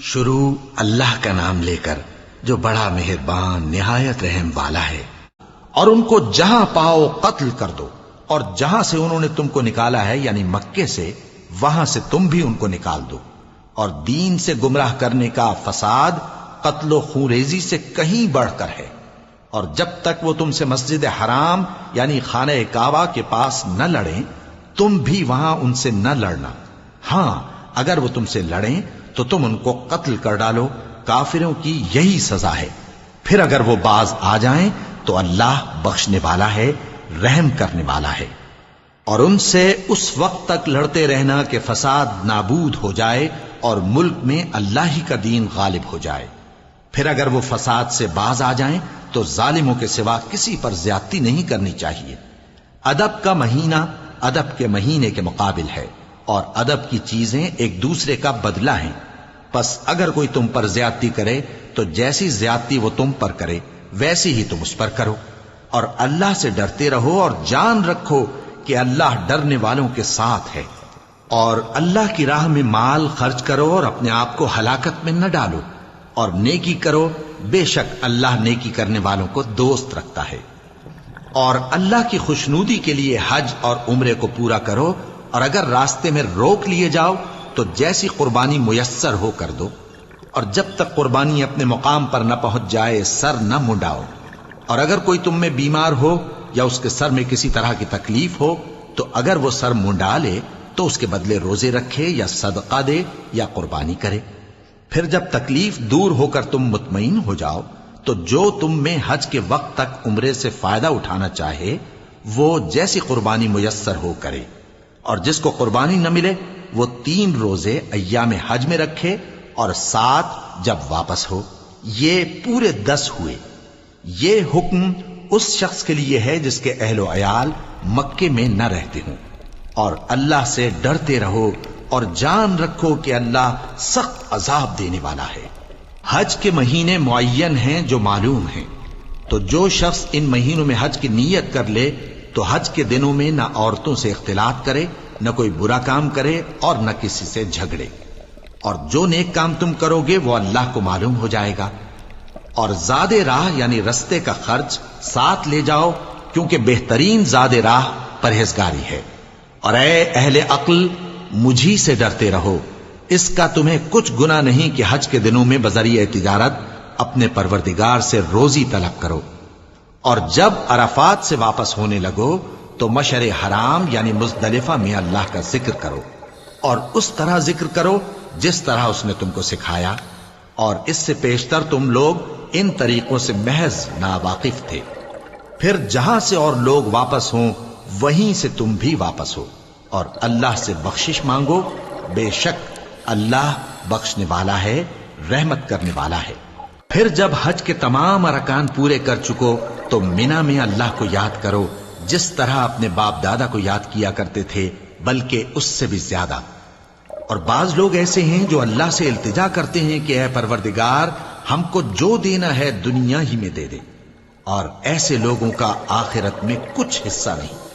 شروع اللہ کا نام لے کر جو بڑا مہربان نہایت رحم والا ہے۔ اور ان کو جہاں پاؤ قتل کر دو، اور جہاں سے انہوں نے تم کو نکالا ہے یعنی مکے سے، وہاں سے تم بھی ان کو نکال دو۔ اور دین سے گمراہ کرنے کا فساد قتل و خونریزی سے کہیں بڑھ کر ہے۔ اور جب تک وہ تم سے مسجد حرام یعنی خانہ کعبہ کے پاس نہ لڑیں، تم بھی وہاں ان سے نہ لڑنا۔ ہاں اگر وہ تم سے لڑیں تو تم ان کو قتل کر ڈالو، کافروں کی یہی سزا ہے۔ پھر اگر وہ باز آ جائیں تو اللہ بخشنے والا ہے، رحم کرنے والا ہے۔ اور ان سے اس وقت تک لڑتے رہنا کہ فساد نابود ہو جائے اور ملک میں اللہ ہی کا دین غالب ہو جائے۔ پھر اگر وہ فساد سے باز آ جائیں تو ظالموں کے سوا کسی پر زیادتی نہیں کرنی چاہیے۔ ادب کا مہینہ ادب کے مہینے کے مقابل ہے، اور ادب کی چیزیں ایک دوسرے کا بدلہ ہیں۔ پس اگر کوئی تم پر زیادتی کرے تو جیسی زیادتی وہ تم پر کرے ویسی ہی تم اس پر کرو۔ اور اللہ سے ڈرتے رہو اور جان رکھو کہ اللہ ڈرنے والوں کے ساتھ ہے۔ اور اللہ کی راہ میں مال خرچ کرو اور اپنے آپ کو ہلاکت میں نہ ڈالو، اور نیکی کرو، بے شک اللہ نیکی کرنے والوں کو دوست رکھتا ہے۔ اور اللہ کی خوشنودی کے لیے حج اور عمرے کو پورا کرو، اور اگر راستے میں روک لیے جاؤ تو جیسی قربانی میسر ہو کر دو، اور جب تک قربانی اپنے مقام پر نہ پہنچ جائے سر نہ منڈاؤ۔ اور اگر کوئی تم میں بیمار ہو یا اس کے سر میں کسی طرح کی تکلیف ہو تو اگر وہ سر منڈا لے تو اس کے بدلے روزے رکھے یا صدقہ دے یا قربانی کرے۔ پھر جب تکلیف دور ہو کر تم مطمئن ہو جاؤ تو جو تم میں حج کے وقت تک عمرے سے فائدہ اٹھانا چاہے وہ جیسی قربانی میسر ہو کرے۔ اور جس کو قربانی نہ ملے وہ 3 روزے ایام حج میں رکھے اور 7 جب واپس ہو، یہ پورے 10 ہوئے۔ یہ حکم اس شخص کے لیے ہے جس کے اہل و عیال مکے میں نہ رہتے ہوں۔ اور اللہ سے ڈرتے رہو اور جان رکھو کہ اللہ سخت عذاب دینے والا ہے۔ حج کے مہینے معین ہیں جو معلوم ہیں، تو جو شخص ان مہینوں میں حج کی نیت کر لے تو حج کے دنوں میں نہ عورتوں سے اختلاط کرے، نہ کوئی برا کام کرے اور نہ کسی سے جھگڑے۔ اور جو نیک کام تم کرو گے وہ اللہ کو معلوم ہو جائے گا۔ اور زاد راہ یعنی رستے کا خرچ ساتھ لے جاؤ، کیونکہ بہترین زاد راہ پرہیزگاری ہے۔ اور اے اہل عقل، مجھی سے ڈرتے رہو، اس کا تمہیں کچھ گناہ نہیں کہ حج کے دنوں میں بذریعہ تجارت اپنے پروردگار سے روزی طلب کرو۔ اور جب عرفات سے واپس ہونے لگو تو مشعر حرام یعنی مزدلفہ میں اللہ کا ذکر کرو، اور اس طرح ذکر کرو جس طرح اس نے تم کو سکھایا، اور اس سے پیشتر تم لوگ ان طریقوں سے محض ناواقف تھے۔ پھر جہاں سے اور لوگ واپس ہوں وہیں سے تم بھی واپس ہو، اور اللہ سے بخشش مانگو، بے شک اللہ بخشنے والا ہے، رحمت کرنے والا ہے۔ پھر جب حج کے تمام ارکان پورے کر چکو تو مینا میں اللہ کو یاد کرو جس طرح اپنے باپ دادا کو یاد کیا کرتے تھے، بلکہ اس سے بھی زیادہ۔ اور بعض لوگ ایسے ہیں جو اللہ سے التجا کرتے ہیں کہ اے پروردگار ہم کو جو دینا ہے دنیا ہی میں دے دے، اور ایسے لوگوں کا آخرت میں کچھ حصہ نہیں۔